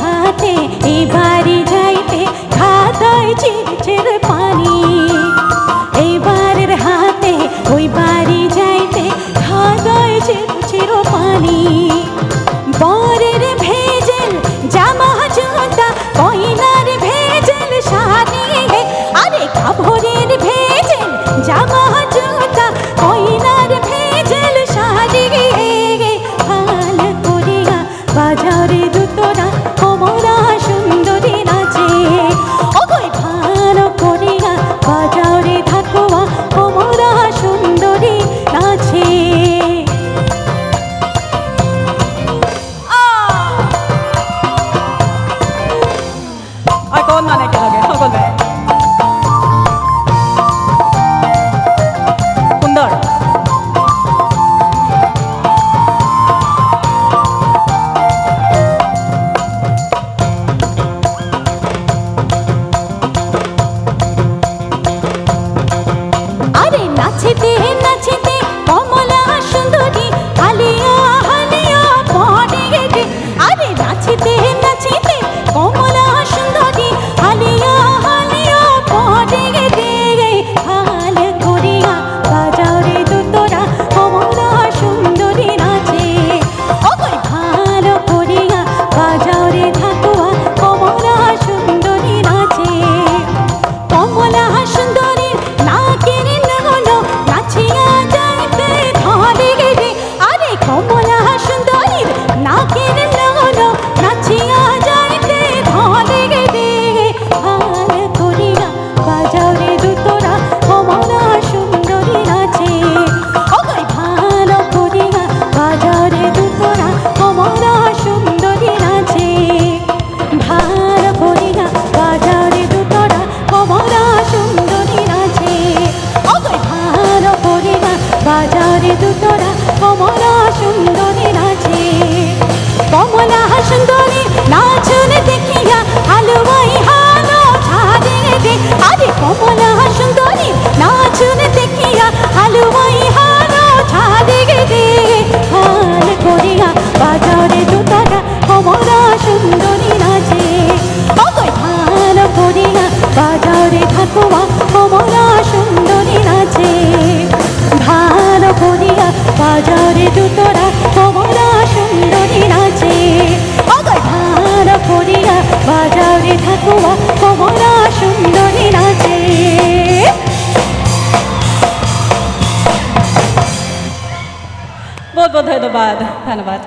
হাতে এই বাড়ি যাইতে খাতায় চিরচির পানি এইবারের হাতে ওই বাড়ি যাইতে খাতায় চিরচির পানি বরের ভেজেল জামা জুতা কইনার ভেজেল শাড়ি আরে কাপড়ের ভেজেল জামা জুতা কইনার ভেজেল শাড়ি ভাল করিয়া বাজারে দুতরা কমলা সুন্দরী নাচে ওই ভাল করিয়া বাজারে থাকুয়া কমলা সুন্দরী নাচে কোন মানে একেলগে সকলে সুন্দর আরে নাচিতে নাচিতে কমলা সুন্দরী হালিয়া হালিয়া পড়ে গে আরে নাচিতে নাচিতে কমলা সুন্দরী হালিয়া হালিয়া পড়ে গে হাল করিয়া বাজারে দুতরা কমলা সুন্দরী নাচে ওই ভাল করিয়া বাজারে থাকুয়া কমলা সুন্দরী নাচে কমলা সুন্দরী নাকের নগলো নাচিয়া যাইতে ধরে গে আরে কমলা সুন্দরীর নাকের নগলো নাচিয়া যাইতে ধরে গে ভাল করিয়া বাজারে দুতরা কমলা সুন্দরী নাচে ওই ভাল করিয়া বাজারে দুতরা কমলা সুন্দরী নাচে ভাল করিয়া বাজারে দুতরা কমলা সুন্দরী নাচে ওই ভাল করিয়া বাজারে দুতরা কমলা সুন্দরী নাচে কমলা সুন্দরী নাচন দেখিয়া হালুয়াই হালো ছাড়ে দে আরে কমলা সুন্দরী নাচন দেখিয়া হালুয়াই হালো ছাড়ে দে হাল করিয়া বাজারে দুতরা কমলা সুন্দরী নাচে ওই ভাল করিয়া বাজারে থাকুয়া কমলা সুন্দরী নাচে ভাল করিয়া বাজারে দুতরা কমলা সুন্দরী নাচে ওই ভাল করিয়া বাজারে থাকুয়া কমলা সুন্দরী নাচে বহুত বহুত ধন্যবাদ ধন্যবাদ